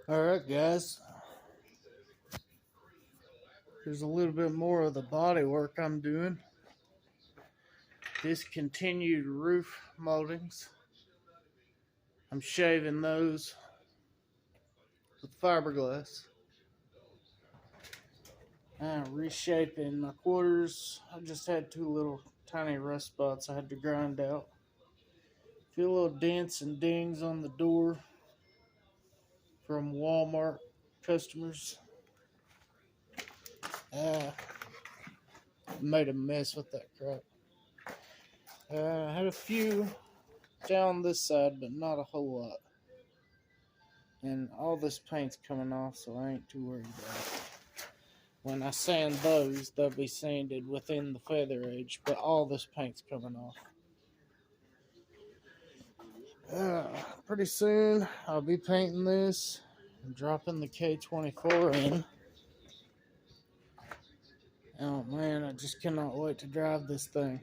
Alright guys, here's a little bit more of the body work I'm doing. Discontinued roof moldings. I'm shaving those with fiberglass. Reshaping my quarters. I just had two little tiny rust spots I had to grind out. A few little dents and dings on the door from Walmart customers. Made a mess with that crap. I had a few down this side, but not a whole lot. And all this paint's coming off, so I ain't too worried about it. When I sand those, they'll be sanded within the feather edge, but all this paint's coming off. Pretty soon, I'll be painting this and dropping the K24 in. Oh man, I just cannot wait to drive this thing.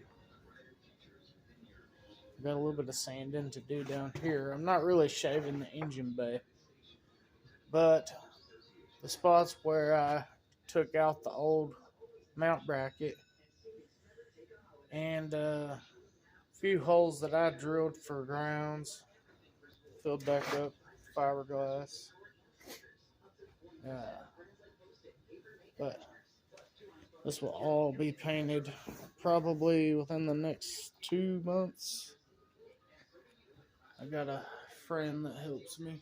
Got a little bit of sanding to do down here. I'm not really shaving the engine bay, but the spots where I took out the old mount bracket and a few holes that I drilled for grounds, filled back up fiberglass. But this will all be painted probably within the next 2 months. I got a friend that helps me.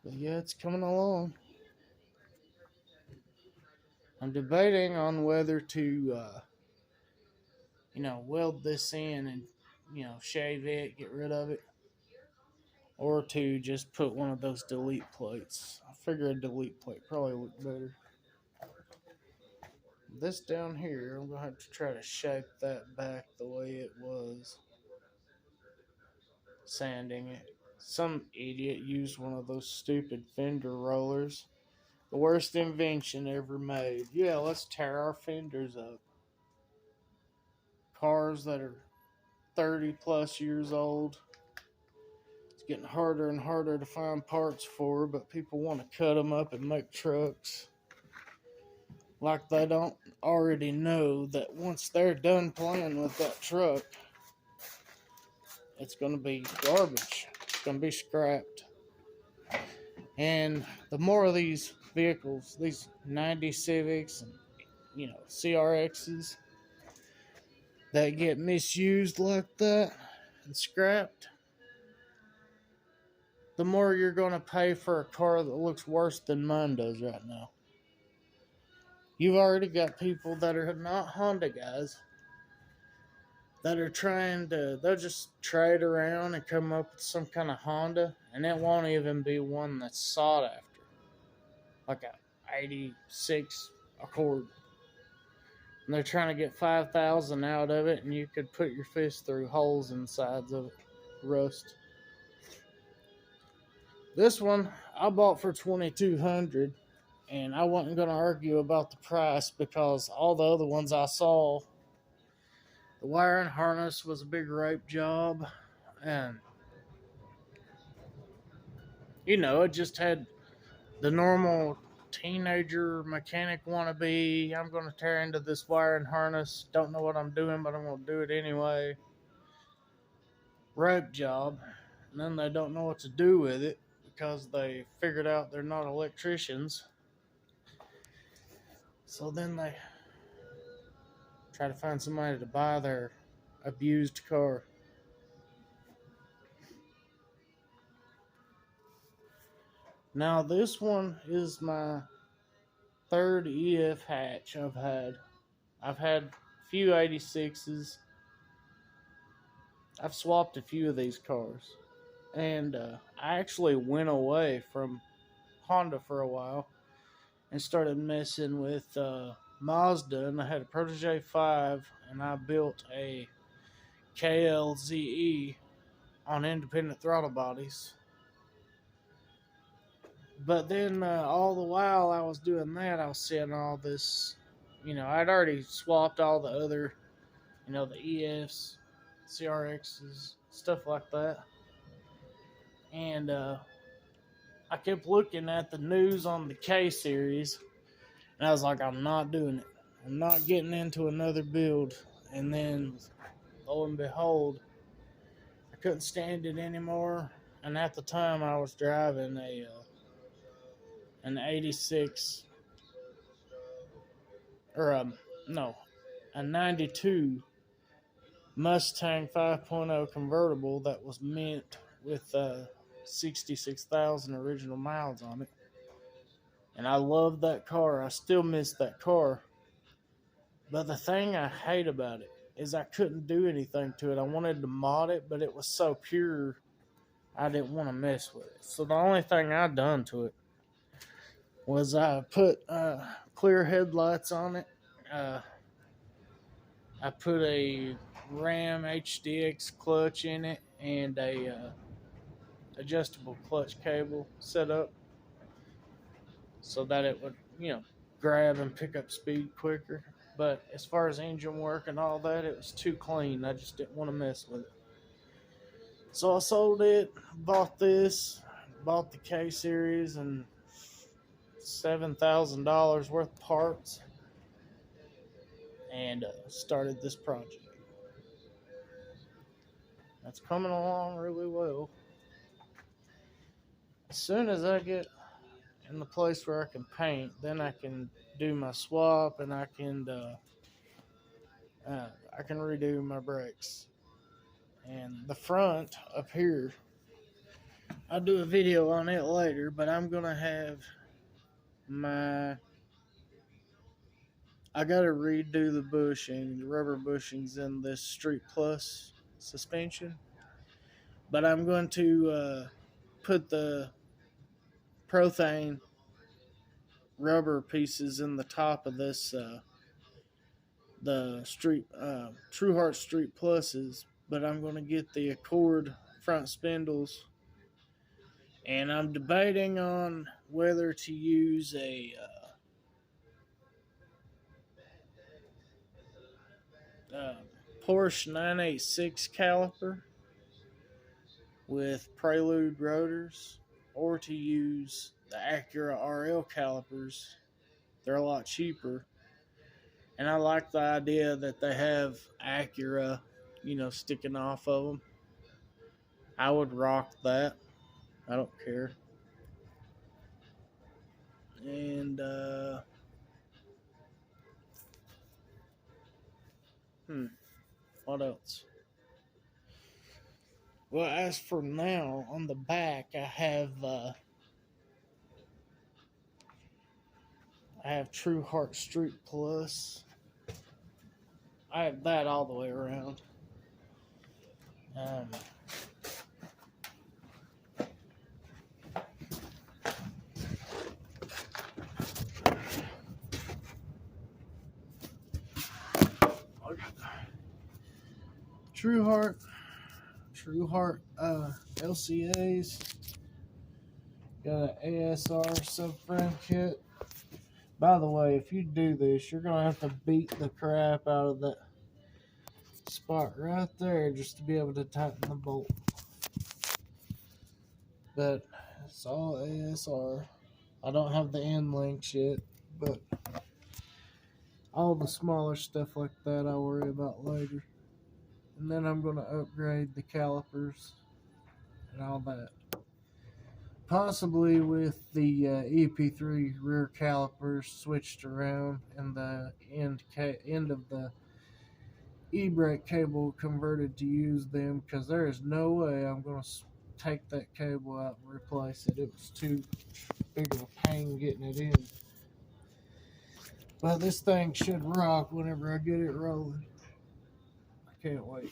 But yeah, it's coming along. I'm debating on whether to, weld this in and, shave it, get rid of it, or to just put one of those delete plates. I figure a delete plate probably look better. This down here, I'm going to have to try to shape that back the way it was. Sanding it. Some idiot used one of those stupid fender rollers. The worst invention ever made. Yeah, let's tear our fenders up. Cars that are 30 plus years old. It's getting harder and harder to find parts for, but people want to cut them up and make trucks. Like they don't already know that once they're done playing with that truck, it's going to be garbage. It's going to be scrapped. And the more of these vehicles, these 90 Civics and, CRXs that get misused like that and scrapped, the more you're going to pay for a car that looks worse than mine does right now. You've already got people that are not Honda guys that are they'll just trade around and come up with some kind of Honda, and it won't even be one that's sought after. Like a 86 Accord. And they're trying to get 5,000 out of it, and you could put your fist through holes in the sides of it. Rust. This one I bought for $2,200, and I wasn't going to argue about the price because all the other ones I saw, the wire and harness was a big rape job, and it just had the normal teenager mechanic wannabe. I'm going to tear into this wire and harness. Don't know what I'm doing, but I'm going to do it anyway. Rape job. And then they don't know what to do with it because they figured out they're not electricians. So then they try to find somebody to buy their abused car. Now this one is my third EF hatch I've had. I've had a few 86s. I've swapped a few of these cars. And I actually went away from Honda for a while and started messing with Mazda. And I had a Protege 5, and I built a KLZE on independent throttle bodies. But then all the while I was doing that, I was seeing all this, I'd already swapped all the other, the EFs, CRXs, stuff like that. And I kept looking at the news on the K series, and I was like, I'm not doing it. I'm not getting into another build. And then, lo and behold, I couldn't stand it anymore. And at the time, I was driving an 86, or no, a 92 Mustang 5.0 convertible that was mint with 66,000 original miles on it. And I love that car. I still miss that car. But the thing I hate about it is I couldn't do anything to it. I wanted to mod it, but it was so pure, I didn't want to mess with it. So the only thing I done to it was I put clear headlights on it. I put a Ram HDX clutch in it and a adjustable clutch cable set up so that it would, grab and pick up speed quicker. But as far as engine work and all that, it was too clean. I just didn't want to mess with it. So I sold it, bought the K series and $7,000 worth of parts, and started this project. That's coming along really well. As soon as I get in the place where I can paint, then I can do my swap, and I can redo my brakes. And the front up here, I'll do a video on it later, but I'm gonna have I gotta redo the bushing, the rubber bushings in this Street Plus suspension. But I'm going to put the Prothane rubber pieces in the top of this, the True Heart Street Pluses. But I'm going to get the Accord front spindles. And I'm debating on whether to use a Porsche 986 caliper with Prelude rotors, or to use the Acura RL calipers. They're a lot cheaper. And I like the idea that they have Acura, sticking off of them. I would rock that. I don't care. And, what else? Well, as for now, on the back, I have True Heart Street Plus. I have that all the way around. True Heart LCAs. Got an ASR subframe kit. By the way, if you do this, you're gonna have to beat the crap out of that spot right there just to be able to tighten the bolt. But it's all ASR. I don't have the end links yet, but all the smaller stuff like that I'll worry about later. And then I'm going to upgrade the calipers and all that. Possibly with the EP3 rear calipers switched around and the end of the e-brake cable converted to use them, because there is no way I'm going to take that cable out and replace it. It was too big of a pain getting it in. But this thing should rock whenever I get it rolling. I can't wait.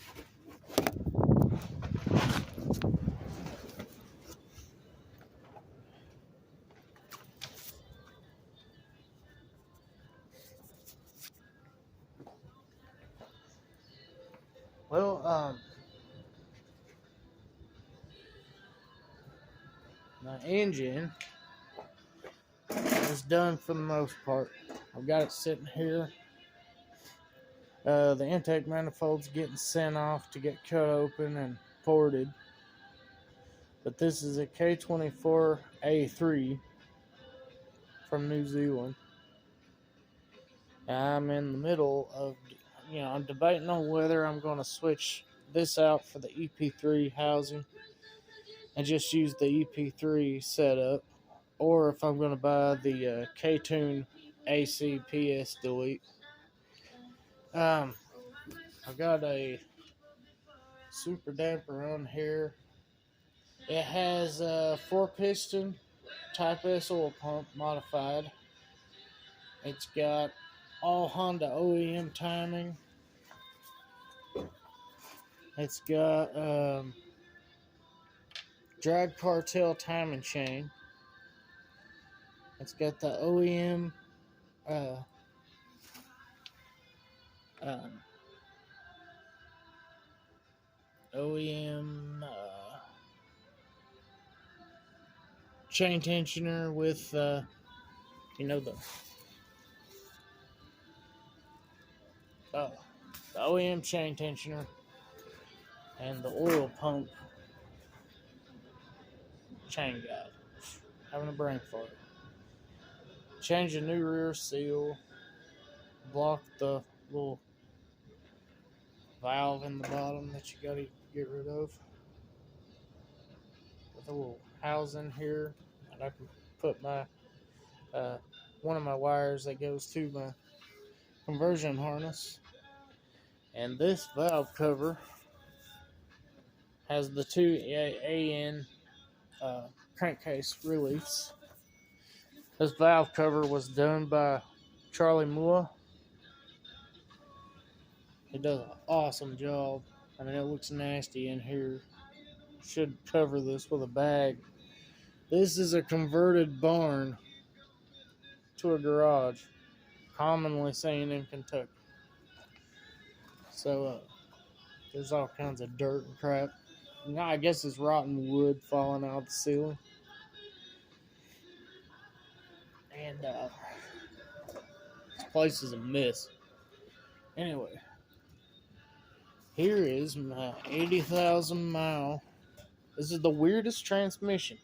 Well, my engine is done for the most part. I've got it sitting here. The intake manifold's getting sent off to get cut open and ported. But this is a K24A3 from New Zealand. I'm in the middle of, I'm debating on whether I'm going to switch this out for the EP3 housing and just use the EP3 setup, or if I'm going to buy the K-Tune AC PS Delete. I've got a super damper on here. It has a 4-piston Type S oil pump modified. It's got all Honda OEM timing. It's got drag cartel timing chain. It's got the OEM um, OEM chain tensioner with the OEM chain tensioner and the oil pump chain guide. Having a brain fart. Change the new rear seal. Block the little valve in the bottom that you gotta get rid of. With a little housing here, and I can put my one of my wires that goes to my conversion harness. And this valve cover has the two AN crankcase reliefs. This valve cover was done by Charlie Moore. He does an awesome job. I mean, it looks nasty in here. Should cover this with a bag. This is a converted barn to a garage, commonly seen in Kentucky. So there's all kinds of dirt and crap. I guess it's rotten wood falling out of the ceiling. And this place is a mess. Anyway, here is my 80,000 mile. This is the weirdest transmission.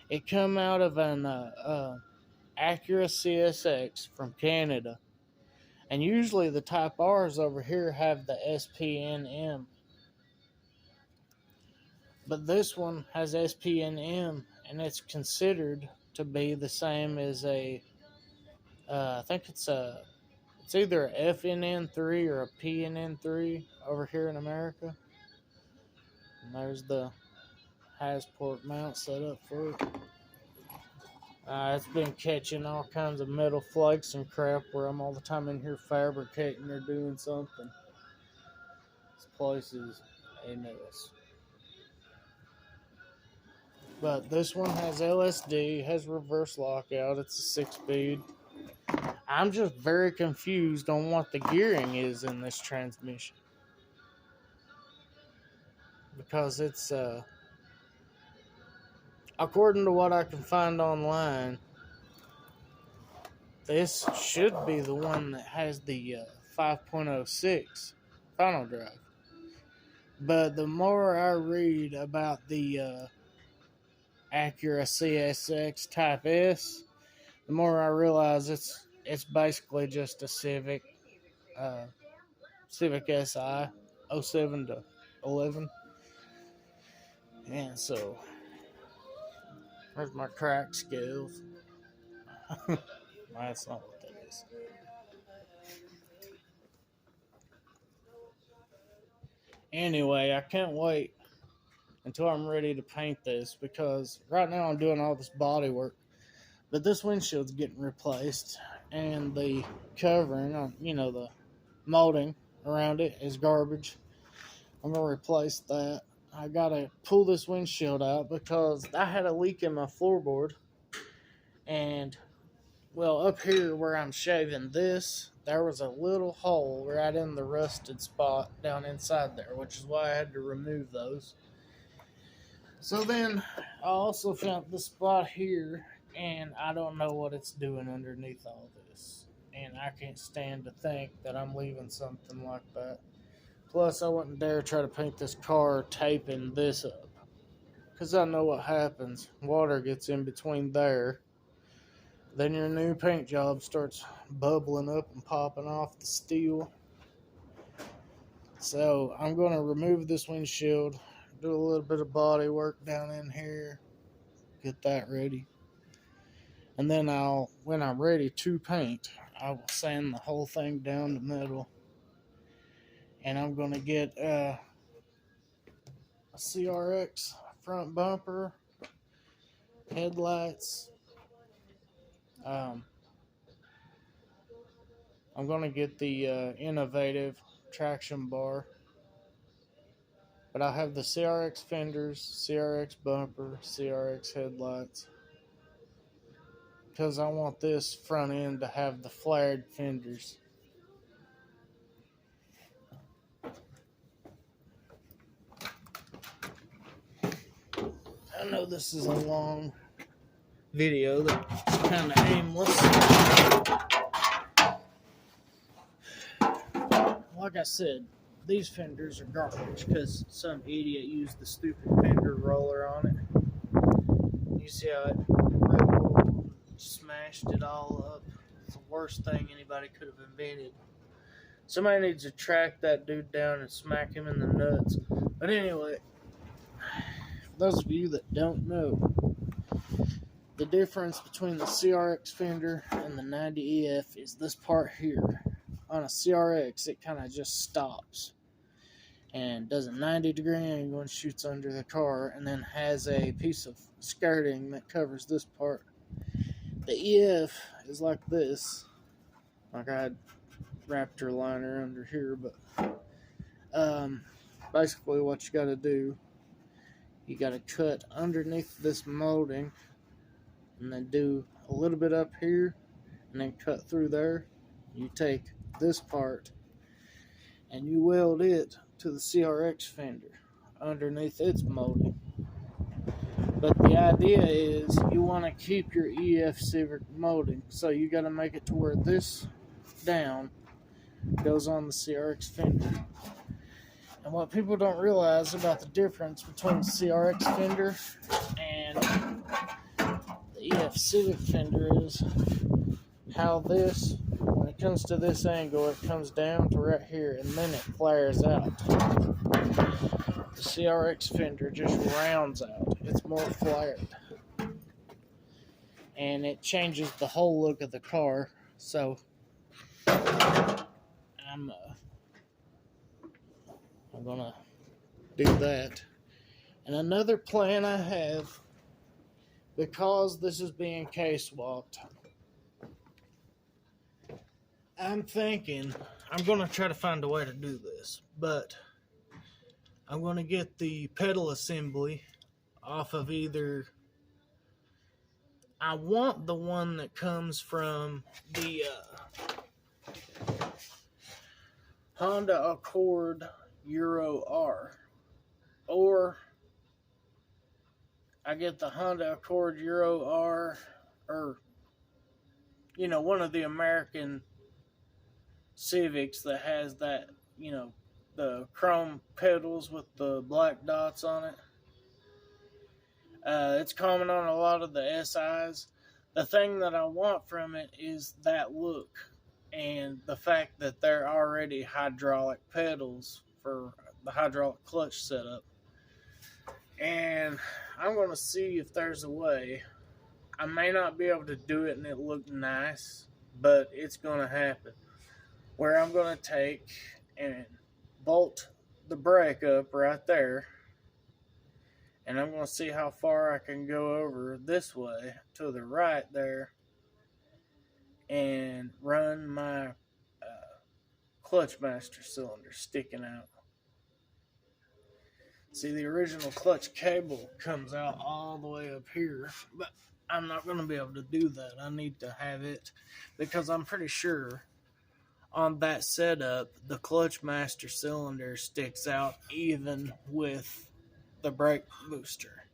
It come out of an Acura CSX from Canada. And usually the Type R's over here have the SPNM. But this one has SPNM, and it's considered to be the same as a, I think it's either a FNN3 or a PNN3 over here in America. And there's the Hasport mount set up for it. It's been catching all kinds of metal flakes and crap where I'm all the time in here fabricating or doing something. This place is a mess. But this one has LSD, has reverse lockout, it's a 6-speed. I'm just very confused on what the gearing is in this transmission. Because it's, according to what I can find online, this should be the one that has the 5.06 final drive. But the more I read about the Acura CSX Type S, the more I realize it's basically just a Civic SI 07 to 11. And so there's my crack scales. That's not what that is. Anyway, I can't wait until I'm ready to paint this, because right now I'm doing all this body work, but this windshield's getting replaced, and the covering on, the molding around it is garbage. I'm gonna replace that. I gotta pull this windshield out because I had a leak in my floorboard, and up here where I'm shaving this, there was a little hole right in the rusted spot down inside there, which is why I had to remove those. So then I also found the spot here, and I don't know what it's doing underneath all this. And I can't stand to think that I'm leaving something like that. Plus, I wouldn't dare try to paint this car taping this up. because I know what happens. Water gets in between there. Then your new paint job starts bubbling up and popping off the steel. So I'm going to remove this windshield, do a little bit of body work down in here, get that ready. And then when I'm ready to paint, I will sand the whole thing down to metal. And I'm going to get a CRX front bumper, headlights. I'm going to get the innovative traction bar. But I have the CRX fenders, CRX bumper, CRX headlights. Because I want this front end to have the flared fenders. I know this is a long video that's kind of aimless. Like I said, these fenders are garbage because some idiot used the stupid fender roller on it. You see how it smashed it all up? It's the worst thing anybody could have invented. Somebody needs to track that dude down and smack him in the nuts. But anyway, for those of you that don't know, the difference between the CRX fender and the 90EF is this part here. On a CRX, it kind of just stops and does a 90-degree angle and shoots under the car, and then has a piece of skirting that covers this part. The EF is like this. Like I had Raptor liner under here, but basically what you got to do, you got to cut underneath this molding and then do a little bit up here and then cut through there. You take this part and you weld it to the CRX fender underneath its molding. But the idea is you want to keep your Ef Civic molding, so you got to make it to where this down goes on the CRX fender. And what people don't realize about the difference between the CRX fender and the Ef Civic fender is how this, when it comes to this angle, it comes down to right here and then it flares out. The CRX fender just rounds out. It's more flared. And it changes the whole look of the car. So I'm gonna do that. And another plan I have, because this is being K-swapped, I'm thinking I'm gonna try to find a way to do this, but I'm gonna get the pedal assembly off of either. I want the one that comes from the Honda Accord Euro R, or I get the Honda Accord Euro R, or one of the American Civics that has that, the chrome pedals with the black dots on it. It's common on a lot of the SIs. The thing that I want from it is that look and the fact that they're already hydraulic pedals for the hydraulic clutch setup. And I'm going to see if there's a way. I may not be able to do it and it look nice, but it's going to happen. Where I'm going to take and bolt the brake up right there, and I'm going to see how far I can go over this way to the right there and run my clutch master cylinder sticking out. See, the original clutch cable comes out all the way up here, but I'm not going to be able to do that. I need to have it, because I'm pretty sure on that setup, the clutch master cylinder sticks out even with the brake booster.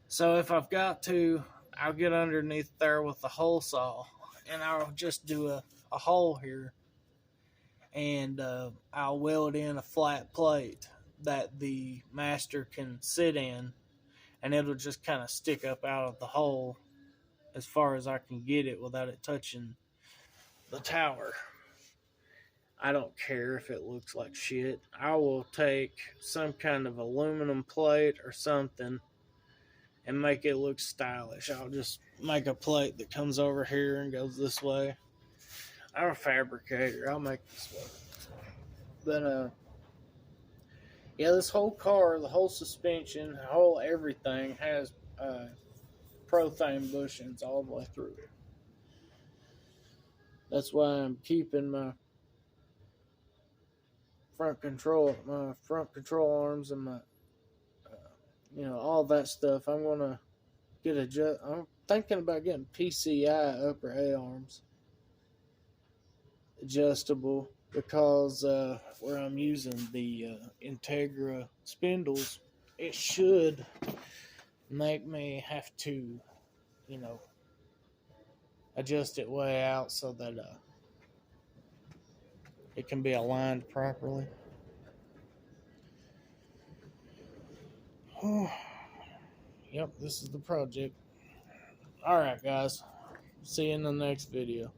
So if I've got to, I'll get underneath there with the hole saw and I'll just do a hole here, and I'll weld in a flat plate that the master can sit in and it'll just kind of stick up out of the hole as far as I can get it without it touching the tower. I don't care if it looks like shit. I will take some kind of aluminum plate or something and make it look stylish. I'll just make a plate that comes over here and goes this way. I'm a fabricator. I'll make this way. But yeah, this whole car, the whole suspension, the whole everything has prothane bushings all the way through it. That's why I'm keeping my front control arms, and my all that stuff. I'm gonna I'm thinking about getting PCI upper A arms adjustable, because where I'm using the Integra spindles, it should make me have to, adjust it way out so that it can be aligned properly. Yep, this is the project. Alright, guys. See you in the next video.